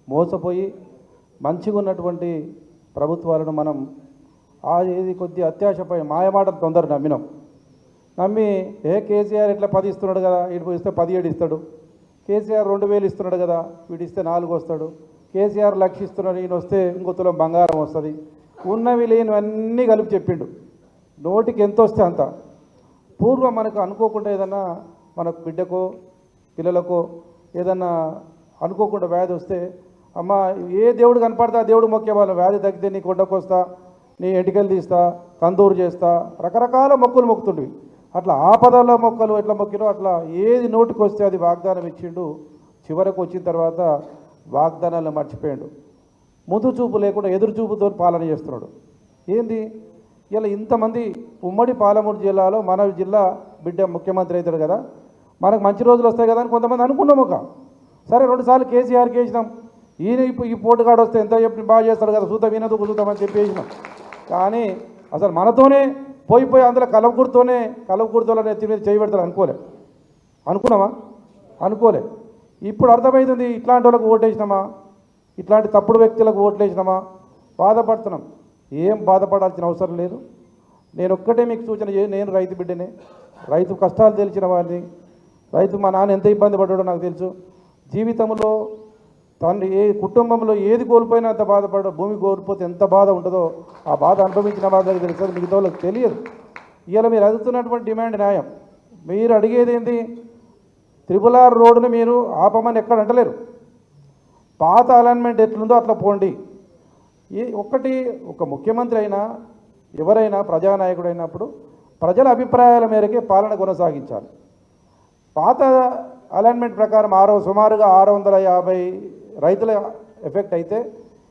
మోసపోయి మంచిగా ఉన్నటువంటి ప్రభుత్వాలను మనం ఏది కొద్ది అత్యాశపై మాయమాటలు తొందర నమ్మి కేసీఆర్ ఇట్లా 10 ఇస్తున్నాడు కదా, ఇటు ఇస్తే 17 ఇస్తాడు, కేసీఆర్ 2000 ఇస్తున్నాడు కదా, వీడు ఇస్తే 4 వస్తాడు, కేసీఆర్ 1,00,000 ఇస్తున్నాడు, ఈయన వస్తే ఇంకో తులం బంగారం వస్తుంది, ఉన్నవి లేనివన్నీ కలిపి చెప్పిండు. నోటికి ఎంత వస్తే అంత. పూర్వం మనకు అనుకోకుండా ఏదన్నా మనకు బిడ్డకో పిల్లలకో ఏదన్నా అనుకోకుండా వ్యాధి వస్తే, అమ్మ ఏ దేవుడు కనపడతా దేవుడు మొక్కే వాళ్ళు, వ్యాధి తగ్గితే నీ కొండకొస్తా, నీ ఎంటికలు తీస్తా, కందూరు చేస్తా, రకరకాల మొక్కులు మొక్కుతుండవి. అట్లా ఆపదల మొక్కలు ఎట్లా మొక్కినో అట్లా ఏది నోటికి వస్తే అది వాగ్దానం ఇచ్చిండు. చివరకు వచ్చిన తర్వాత వాగ్దానాలను మర్చిపోయాడు. ముందు చూపు లేకుండా ఎదురు చూపుతో పాలన చేస్తున్నాడు. ఏంది ఇలా ఇంతమంది ఉమ్మడి పాలమూరు జిల్లాలో మన జిల్లా బిడ్డ ముఖ్యమంత్రి అవుతాడు కదా, మనకు మంచి రోజులు వస్తాయి కదా అని కొంతమంది అనుకున్నాము. సరే 2 సార్లు కేసీఆర్కి వేసినాం, ఈయన ఈ పోటుగాడు వస్తే ఎంత చెప్పి బాగా చేస్తాడు కదా, చూద్దాం వినదు చూద్దామని చెప్పి వేసినాం. కానీ అసలు మనతోనే పోయి అందులో కలవకూడుతోనే నెత్తి మీద చేయబెడతారు అనుకున్నామా? అనుకోలే. ఇప్పుడు అర్థమవుతుంది, ఇట్లాంటి వాళ్ళకు ఓటేసినామా, ఇట్లాంటి తప్పుడు వ్యక్తులకు ఓట్లేసినామా, బాధపడుతున్నాం. ఏం బాధపడాల్సిన అవసరం లేదు. నేను ఒక్కటే మీకు సూచన నేను రైతు బిడ్డనే, రైతు కష్టాలు తెలిసిన వాడిని. మా నాన్న ఎంత ఇబ్బంది పడ్డాడో నాకు తెలుసు. జీవితంలో తండ్రి కుటుంబంలో ఏది కోల్పోయినా అంత బాధపడ్డా, భూమి కోల్పోతే ఎంత బాధ ఉంటుందో ఆ బాధ అనుభవించిన వాళ్ళకి తెలుస్తుంది, మిగతా వాళ్ళకి తెలియదు. ఇవాళ మీరు అడుగుతున్నటువంటి డిమాండ్ న్యాయం. మీరు అడిగేది ఏంటి? RRR రోడ్డును మీరు ఆపమని ఎక్కడ అంటలేరు. పాత అలైన్మెంట్ ఎట్లుందో అట్లా పోండి. ఒక ముఖ్యమంత్రి అయినా ఎవరైనా ప్రజానాయకుడు అయినప్పుడు ప్రజల అభిప్రాయాల మేరకే పాలన కొనసాగించాలి. పాత అలైన్మెంట్ ప్రకారం సుమారుగా 650 రైతుల ఎఫెక్ట్ అయితే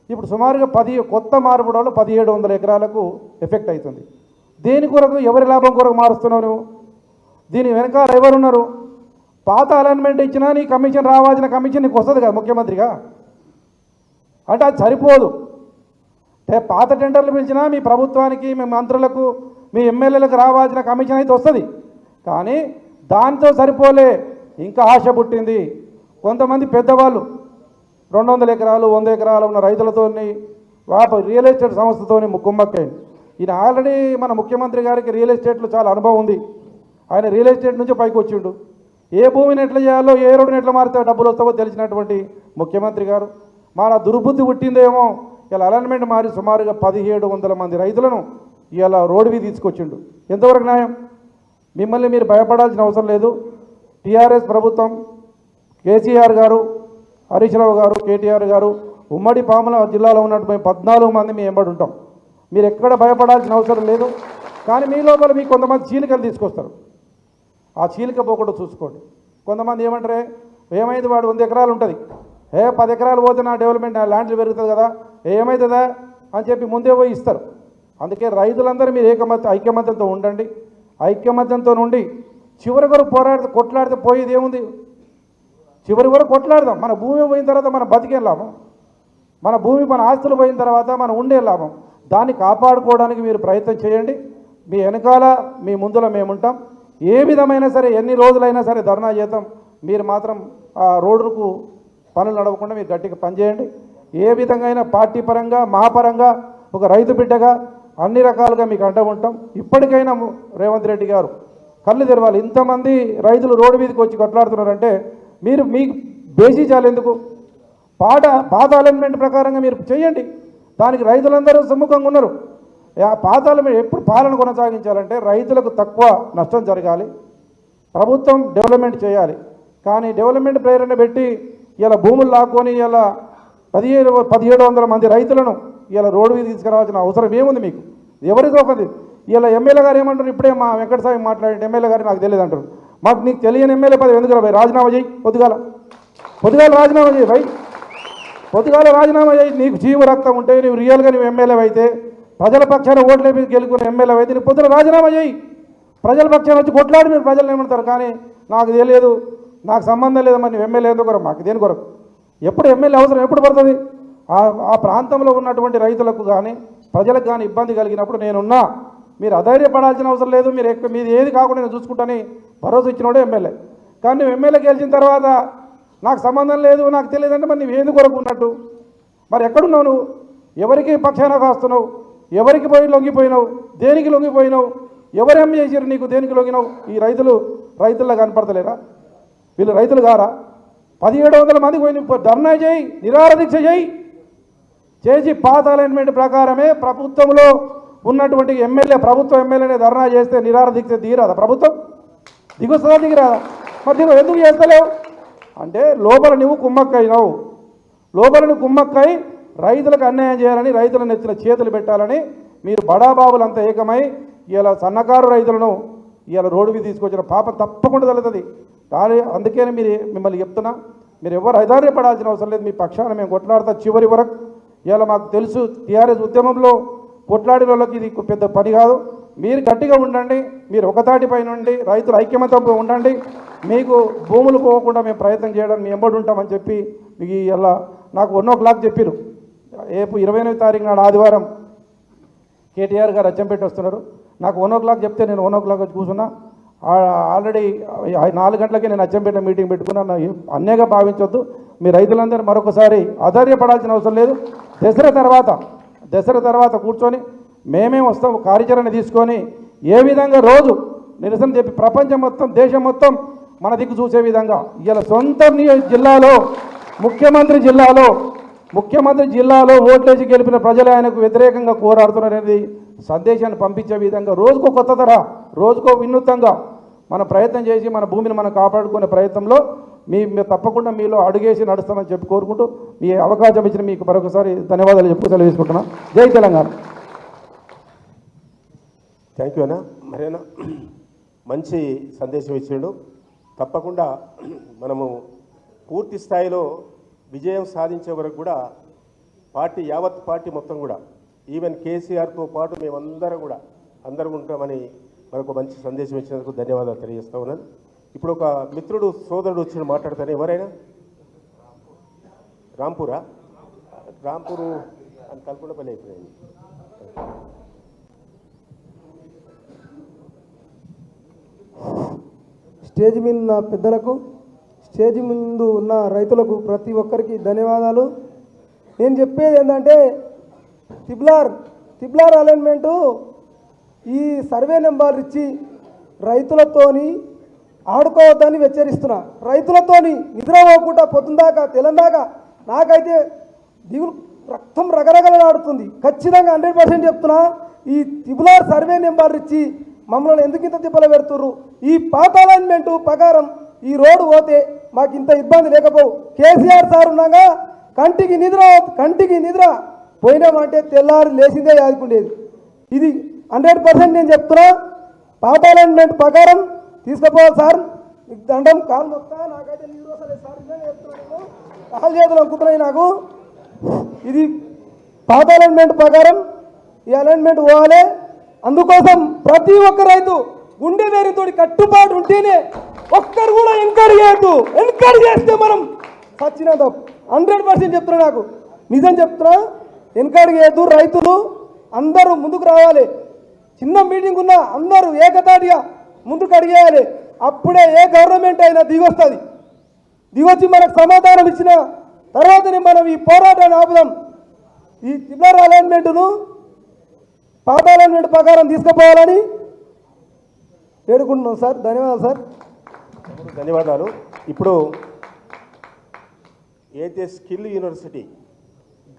ఇప్పుడు సుమారుగా కొత్త మార్పుడు వల్ల 1700 ఎకరాలకు ఎఫెక్ట్ అవుతుంది. దేని కొరకు, ఎవరి లాభం కొరకు మారుస్తున్నావు నువ్వు? దీని వెనకాల ఎవరున్నారు? పాత అలైన్మెంట్ ఇచ్చినా నీ కమిషన్ రావాల్సిన కమిషన్ నీకు వస్తుంది కదా ముఖ్యమంత్రిగా, అంటే అది సరిపోదు. అంటే పాత టెండర్లు పిలిచినా మీ ప్రభుత్వానికి, మీ మంత్రులకు, మీ ఎమ్మెల్యేలకు రావాల్సిన కమిషన్ అయితే వస్తుంది. కానీ దాంతో సరిపోలే, ఇంకా ఆశ పుట్టింది. కొంతమంది పెద్దవాళ్ళు 200 ఎకరాలు 100 ఎకరాలు ఉన్న రైతులతో రియల్ ఎస్టేట్ సంస్థతో కుమ్మక్కైంది. ఈయన ఆల్రెడీ మన ముఖ్యమంత్రి గారికి రియల్ ఎస్టేట్లో చాలా అనుభవం ఉంది. ఆయన రియల్ ఎస్టేట్ నుంచి పైకి వచ్చిండు. ఏ భూమిని ఎట్లా చేయాలో, ఏ రోడ్డుని ఎట్లా మారితే డబ్బులు వస్తావో తెలిసినటువంటి ముఖ్యమంత్రి గారు మన దుర్బుద్ధి పుట్టిందేమో ఇలా అలైన్మెంట్ మారి సుమారుగా 1700 మంది రైతులను ఇలా రోడ్డువి తీసుకొచ్చిండు. ఎంతవరకు న్యాయం? మిమ్మల్ని మీరు భయపడాల్సిన అవసరం లేదు. టీఆర్ఎస్ ప్రభుత్వం, కేసీఆర్ గారు, హరీష్ రావు గారు, కేటీఆర్ గారు, ఉమ్మడి పాముల జిల్లాలో ఉన్నటువంటి 14 మంది మేము వెంబడి ఉంటాం. మీరు ఎక్కడ భయపడాల్సిన అవసరం లేదు. కానీ మీ లోపల మీకు కొంతమంది చీలికలు తీసుకొస్తారు. ఆ చీలిక పోకుండా చూసుకోండి. కొంతమంది ఏమంటారే, ఏమైంది వాడు 100 ఎకరాలు ఉంటుంది, 10 ఎకరాలు పోతే నా డెవలప్మెంట్, నా ల్యాండ్లు పెరుగుతుంది కదా, ఏమవుతుందా అని చెప్పి ముందే పోయి ఇస్తారు. అందుకే రైతులందరూ మీరు ఐకమత్యంతో ఉండండి. ఐకమత్యంతో ఉండి చివరి వరకు కొట్లాడితే పోయేది ఏముంది? చివరి వరకు కొట్లాడదాం. మన భూమి పోయిన తర్వాత మన బతికేం లాభం? మన భూమి, మన ఆస్తులు పోయిన తర్వాత మనం ఉండే లాభం. దాన్ని కాపాడుకోవడానికి మీరు ప్రయత్నం చేయండి. మీ వెనకాల, మీ ముందులో మేముంటాం. ఏ విధమైనా సరే, ఎన్ని రోజులైనా సరే ధర్నా చేద్దాం. మీరు మాత్రం ఆ రోడ్డుకు పనులు నడవకుండా మీరు గట్టిగా పనిచేయండి. ఏ విధంగా అయినా పార్టీ పరంగా, మా పరంగా, ఒక రైతు బిడ్డగా అన్ని రకాలుగా మీకు అండ ఉంటాం. ఇప్పటికైనా రేవంత్ రెడ్డి గారు కళ్ళు తెరవాలి. ఇంతమంది రైతులు రోడ్డు మీదకి వచ్చి కొట్లాడుతున్నారంటే మీరు మీకు బేసిజాలు ఎందుకు? పాత అలైన్మెంట్ ప్రకారంగా మీరు చేయండి. దానికి రైతులందరూ సమ్ముఖంగా ఉన్నారు. పాత అలైన్మెంట్ ఎప్పుడు పాలన కొనసాగించాలంటే రైతులకు తక్కువ నష్టం జరగాలి, ప్రభుత్వం డెవలప్మెంట్ చేయాలి. కానీ డెవలప్మెంట్ ప్రేరణ పెట్టి ఇలా భూములు లాక్కొని ఇలా 1700 మంది రైతులను ఇలా రోడ్డు మీద తీసుకురావాల్సిన అవసరం ఏముంది మీకు? ఎవరితో ఒకది ఇలా ఎమ్మెల్యే గారు ఏమంటారు? ఇప్పుడే మా వెంకటస్వామి మాట్లాడిన ఎమ్మెల్యే గారు నాకు తెలియదు అంటారు. మాకు నీకు తెలియని ఎమ్మెల్యే పదవి ఎందుకు రాబోయ్? రాజీనామా చేయి, పొద్దుగాల రాజీనామా చేయి భయ్, పొద్దుగాల రాజీనామా చేయి. నీకు జీవ రక్తం ఉంటే, నువ్వు రియల్గా నువ్వు ఎమ్మెల్యే అయితే, ప్రజల పక్షాన ఓట్లే మీద గెలుకున్న ఎమ్మెల్యే అయితే నీకు పొద్దున రాజీనామా చేయి. ప్రజల పక్షాన వచ్చి కొట్లాడి మీరు ప్రజలు ఏమంటారు? కానీ నాకు తెలియదు, నాకు సంబంధం లేదమ్మా, నువ్వు ఎమ్మెల్యే ఎందుకు కొరకు? మాకు దేని కొరకు? ఎప్పుడు ఎమ్మెల్యే అవసరం ఎప్పుడు పడుతుంది? ఆ ప్రాంతంలో ఉన్నటువంటి రైతులకు కానీ ప్రజలకు కానీ ఇబ్బంది కలిగినప్పుడు నేనున్నా, మీరు అధైర్యపడాల్సిన అవసరం లేదు. మీది ఏది కాకుండా నేను చూసుకుంటానని భరోసా ఇచ్చినోడే ఎమ్మెల్యే. కానీ నువ్వు ఎమ్మెల్యే గెలిచిన తర్వాత నాకు సంబంధం లేదు, నాకు తెలియదంటే మరి నువ్వు ఎందుకు కొరకు ఉన్నట్టు? మరి ఎక్కడున్నావు నువ్వు? ఎవరికి పక్షాన కాస్తున్నావు? ఎవరికి పోయి లొంగిపోయినావు? దేనికి లొంగిపోయినావు? ఎవరేం చేసారు నీకు? దేనికి లొంగినావు? ఈ రైతుల్లో కనపడతలేరా? వీళ్ళు రైతులు కారా? 1700 మందికి పోయి ధర్నా చేయి, నిరాహార దీక్ష చేసి పాత అలైన్మెంట్ ప్రకారమే ప్రభుత్వంలో ఉన్నటువంటి ప్రభుత్వ ఎమ్మెల్యేనే ధర్నా చేస్తే నిరాహార దీక్ష దిగిరాదా? ప్రభుత్వం దిగొస్తుందా? దిగిరాదా? మరి దిగు ఎందుకు చేస్తలేవు అంటే లోపల నువ్వు కుమ్మక్కైనావు. లోపల నువ్వు కుమ్మక్కై రైతులకు అన్యాయం చేయాలని, రైతుల నెత్తిన చేతులు పెట్టాలని మీరు బడాబాబులంతా ఏకమై ఇలా సన్నకారు రైతులను ఇలా రోడ్డు మీద తీసుకొచ్చిన పాపం తప్పకుండా తగ్గుతుంది. కానీ అందుకే మిమ్మల్ని చెప్తున్నా, మీరు ఎవరు హైదార్యపడాల్సిన అవసరం లేదు. మీ పక్షాన మేము కొట్లాడతా చివరి వరకు. ఇలా మాకు తెలుసు టీఆర్ఎస్ ఉద్యమంలో కొట్లాడిన వాళ్ళకి ఇది పెద్ద పని కాదు. మీరు గట్టిగా ఉండండి, మీరు ఒకతాటిపైన ఉండి రైతులు ఐక్యమతంతో ఉండండి. మీకు భూములు పోకుండా మేము ప్రయత్నం చేయడానికి మేము ఎంబడి ఉంటామని చెప్పి మీకు ఇలా నాకు 1 o'clock చెప్పారు. రేపు 28వ తారీఖు నాడు ఆదివారం కేటీఆర్ గారు అచ్చంపేట వస్తున్నారు. నాకు 1 o'clock చెప్తే నేను 1 o'clock వచ్చి కూర్చున్నా. ఆల్రెడీ 4 గంటలకే నేను అచ్చంపేట మీటింగ్ పెట్టుకున్నా. అన్యాయంగా భావించొద్దు. మీ రైతులందరూ మరొకసారి ఆధార్యపడాల్సిన అవసరం లేదు. దసరా తర్వాత కూర్చొని మేమే వస్తాం, కార్యాచరణ తీసుకొని ఏ విధంగా రోజు నిరసన చెప్పి ప్రపంచం మొత్తం దేశం మొత్తం మన దిక్కు చూసే విధంగా ఇలా సొంత జిల్లాలో ముఖ్యమంత్రి జిల్లాలో ఓట్లేసి గెలిపిన ప్రజలు ఆయనకు వ్యతిరేకంగా పోరాడుతున్నారనేది సందేశాన్ని పంపించే విధంగా రోజుకో కొత్త తరహా, రోజుకో వినూత్నంగా మన ప్రయత్నం చేసి మన భూమిని మనం కాపాడుకునే ప్రయత్నంలో తప్పకుండా మీలో అడుగేసి నడుస్తామని చెప్పి కోరుకుంటూ మీ అవకాశం ఇచ్చిన మీకు మరొకసారి ధన్యవాదాలు చెప్పి సెలవు తీసుకుంటున్నాను. జై తెలంగాణ. థ్యాంక్ యూ అన్న. మరేనా మంచి సందేశం ఇచ్చిండు. తప్పకుండా మనము పూర్తి స్థాయిలో విజయం సాధించే వరకు కూడా యావత్ పార్టీ మొత్తం కూడా ఈవెన్ కేసీఆర్తో పాటు మేమందరం కూడా అందరం ఉంటామని మనకు మంచి సందేశం ఇచ్చినందుకు ధన్యవాదాలు తెలియజేస్తా ఉన్నాను. ఇప్పుడు ఒక మిత్రుడు సోదరుడు వచ్చి మాట్లాడతాను. ఎవరైనా రాంపూరు అని కల్పనపల్లి అయిపోయింది. స్టేజ్ మీద ఉన్న పెద్దలకు, స్టేజ్ ముందు ఉన్న రైతులకు ప్రతి ఒక్కరికి ధన్యవాదాలు. నేను చెప్పేది ఏంటంటే తిబ్లార్ అలైన్మెంటు ఈ సర్వే నెంబర్ ఇచ్చి రైతులతోని ఆడుకోవద్దని హెచ్చరిస్తున్నా. రైతులతోని నిద్రపోకుండా పొద్దుందాకా తెలందాకా నాకైతే దిగులు రక్తం రగరగలాడుతుంది. ఖచ్చితంగా 100% చెప్తున్నా. ఈ తిబ్లార్ సర్వే నెంబర్ ఇచ్చి మమ్మల్ని ఎందుకు ఇంత తిప్పలు పెడుతుర్రు? ఈ పాత అలైన్మెంటు ప్రకారం ఈ రోడ్డు పోతే మాకు ఇంత ఇబ్బంది లేకపోవు. కేసీఆర్ సార్ ఉన్నాగా కంటికి నిద్ర పోయినామంటే తెల్లారి లేచిందే యాదుకుండేది. ఇది 100% నేను చెప్తున్నా. పాత అలైన్మెంట్ ప్రకారం తీసుకుపోవాలి సార్. మీకు దండం, కాలు మొత్తా. నాకైతే నిద్ర వస్తలేదు సార్. చెప్తున్నాను, కాలు చేతులు అనుకుంటున్నాయి నాకు. ఇది పాత అలైన్మెంట్ ప్రకారం ఈ అలైన్మెంట్ పోవాలి. అందుకోసం ప్రతి ఒక్క రైతు గుండె ధైర్యంతో కట్టుబాటు ఉంటేనే ఒక్కరు కూడా ఎంకరేజ్ చేయొద్దు. ఎంకరేజ్ చేస్తే మనం సచ్చినంత 100% చెప్తున్నా. నాకు నిజం చెప్తున్నా. ఎంకరేజ్ చేయొద్దు. రైతులు అందరూ ముందుకు రావాలి. చిన్న మీటింగ్ ఉన్నా అందరూ ఏకతాటిగా ముందుకు అడిగేయాలి. అప్పుడే ఏ గవర్నమెంట్ అయినా దిగొస్తుంది. దిగొచ్చి మనకు సమాధానం ఇచ్చిన తర్వాతనే మనం ఈ పోరాటాన్ని ఆపుదాం. ఈ తిబ్లార్ అలైన్మెంట్ను పాత అలైన్మెంట్ ప్రకారం తీసుకుపోవాలని వేడుకుంటున్నాం సార్. ధన్యవాదాలు సార్. ధన్యవాదాలు. ఇప్పుడు ఏదైతే స్కిల్ యూనివర్సిటీ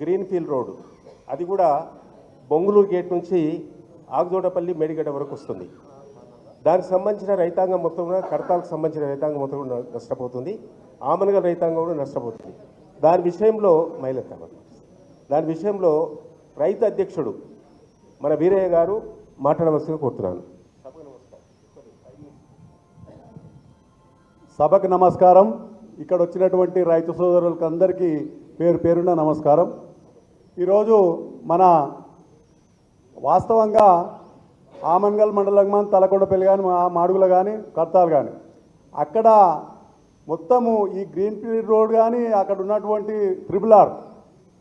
గ్రీన్ఫీల్డ్ రోడ్ అది కూడా బొంగుళూరు గేట్ నుంచి ఆగ్జోడపల్లి మేడిగడ్డ వరకు వస్తుంది. దానికి సంబంధించిన రైతాంగం మొత్తం కూడా, కడతాలకు సంబంధించిన రైతాంగం మొత్తం కూడా నష్టపోతుంది. ఆమనగల్ రైతాంగం కూడా నష్టపోతుంది. దాని విషయంలో రైతు అధ్యక్షుడు మన వీరయ్య గారు మాట్లాడవలసిందిగా కోరుతున్నాను. సభకు నమస్కారం. ఇక్కడ వచ్చినటువంటి రైతు సోదరులకు అందరికీ పేరున నమస్కారం. ఈరోజు మన వాస్తవంగా ఆమన్గల్ మండలం కానీ తలకొండపల్లి కానీ మాడుగుల కానీ కర్తాలు కానీ అక్కడ మొత్తము ఈ గ్రీన్ఫీల్డ్ రోడ్ కానీ అక్కడ ఉన్నటువంటి RRR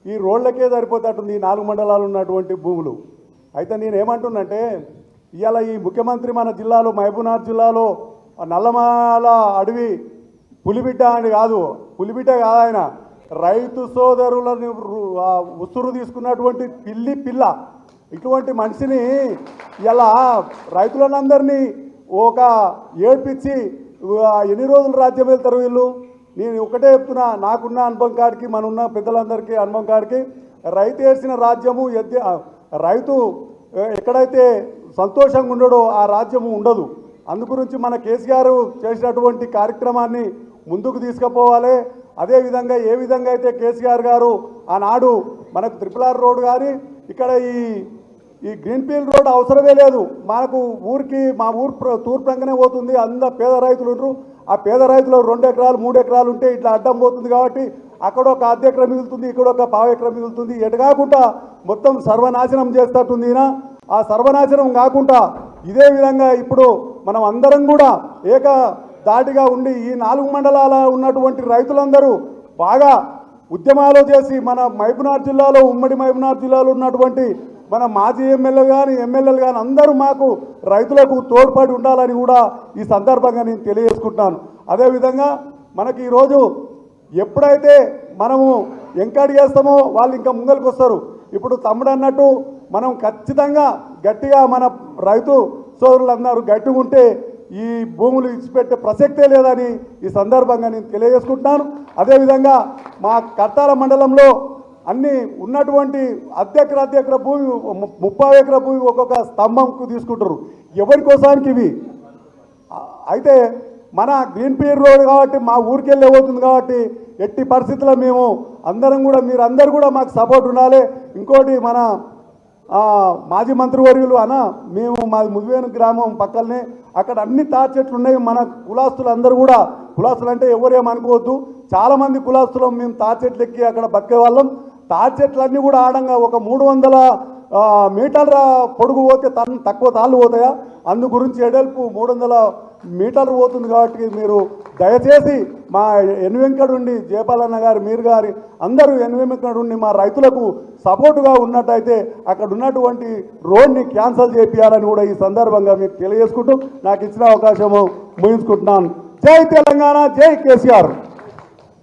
ఈ రోడ్లకే సరిపోతట్టుంది ఈ 4 మండలాలు ఉన్నటువంటి భూములు. అయితే నేను ఏమంటున్నంటే ఇవాళ ఈ ముఖ్యమంత్రి మన జిల్లాలో మహబూబ్నగర్ జిల్లాలో నల్లమాల అడవి పులిబిడ్డ అని కాదు, పులిబిడ్డ కాదు ఆయన, రైతు సోదరులను ఉసురు తీసుకున్నటువంటి పిల్ల. ఇటువంటి మనిషిని ఇలా రైతులందరినీ ఒక ఏడ్పించి ఎన్ని రోజులు రాజ్యం వెళ్తారు వీళ్ళు? నేను ఒకటే చెప్తున్నా, నాకున్న అనుభవం కాడికి, మనున్న పెద్దలందరికీ అనుభవం కాడికి, రైతు వేసిన రాజ్యము రైతు ఎక్కడైతే సంతోషంగా ఉండడో ఆ రాజ్యము ఉండదు. అందుగురించి మన కేసీఆర్ చేసినటువంటి కార్యక్రమాన్ని ముందుకు తీసుకుపోవాలి. అదేవిధంగా ఏ విధంగా అయితే కేసీఆర్ గారు ఆనాడు మనకు RRR రోడ్ కానీ ఇక్కడ ఈ గ్రీన్ఫీల్డ్ రోడ్ అవసరమే లేదు మనకు, ఊరికి మా ఊరు తూర్పురంగానే పోతుంది, పేద రైతులు ఉంటారు. ఆ పేద రైతులు 2 ఎకరాలు 3 ఎకరాలు ఉంటే ఇట్లా అడ్డం పోతుంది కాబట్టి అక్కడ ఒక అర్ధ ఎకరం మిగులుతుంది, ఇక్కడ ఒక పావు ఎకరం మిగులుతుంది. ఎటు కాకుండా మొత్తం సర్వనాశనం చేస్తట్టుంది. ఆ సర్వనాశనం కాకుండా ఇదే విధంగా ఇప్పుడు మనం అందరం కూడా ఏక దాటిగా ఉండి ఈ 4 మండలాల ఉన్నటువంటి రైతులందరూ బాగా ఉద్యమాలు చేసి మన మహబూబ్నగర్ జిల్లాలో, ఉమ్మడి మహబూబ్నగర్ జిల్లాలో ఉన్నటువంటి మన మాజీ ఎమ్మెల్యేలు కానీ అందరూ మాకు రైతులకు తోడ్పడి ఉండాలని కూడా ఈ సందర్భంగా నేను తెలియజేసుకుంటున్నాను. అదేవిధంగా మనకి ఈరోజు ఎప్పుడైతే మనము ఎంకరేజ్ చేస్తామో వాళ్ళు ఇంకా ముంగలికి వస్తారు. ఇప్పుడు తమ్ముడు అన్నట్టు మనం ఖచ్చితంగా గట్టిగా మన రైతు సోదరులందరూ గట్టిగా ఉంటే ఈ భూములు ఇచ్చిపెట్టే ప్రసక్తే లేదని ఈ సందర్భంగా నేను తెలియజేసుకుంటున్నాను. అదేవిధంగా మా కర్తాల మండలంలో అన్ని ఉన్నటువంటి అర్ధ ఎకరా భూమి 30 ఎకరా భూమి ఒక్కొక్క స్తంభంకు తీసుకుంటారు. ఎవరి కోసానికి ఇవి? అయితే మన గ్రీన్ఫీల్డ్ రోడ్ కాబట్టి మా ఊరికి వెళ్ళి పోతుంది కాబట్టి ఎట్టి పరిస్థితుల్లో మేము అందరం కూడా, మీరందరూ కూడా మాకు సపోర్ట్ ఉండాలి. ఇంకోటి మన మాజీ మంత్రివర్యులు మేము మాది ముదివేను గ్రామం పక్కనే, అక్కడ అన్ని తాటి చెట్లు ఉన్నాయి. మన కులాస్తులు అందరూ కూడా, కులాస్తులు అంటే ఎవరేమనుకోవద్దు, చాలామంది కులాస్తులు మేము తాటి చెట్లు ఎక్కి అక్కడ బతికే వాళ్ళం. తాటి చెట్లన్నీ కూడా ఆడంగా ఒక 300 మీటర్ల పొడుగు పోతే తక్కువ తాళ్ళు పోతాయా? అందు గురించి ఎడల్పు 300 మీటర్లు పోతుంది. కాబట్టి మీరు దయచేసి మా ఎన్వెంకడుండి జయపాలన్న గారు, మీరు గారి అందరూ ఎన్వెంకడుండి మా రైతులకు సపోర్టుగా ఉన్నట్టయితే అక్కడ ఉన్నటువంటి రోడ్ని క్యాన్సల్ చేయాలని కూడా ఈ సందర్భంగా మీకు తెలియజేసుకుంటూ నాకు ఇచ్చిన అవకాశము ముగించుకుంటున్నాను. జై తెలంగాణ, జై కేసీఆర్.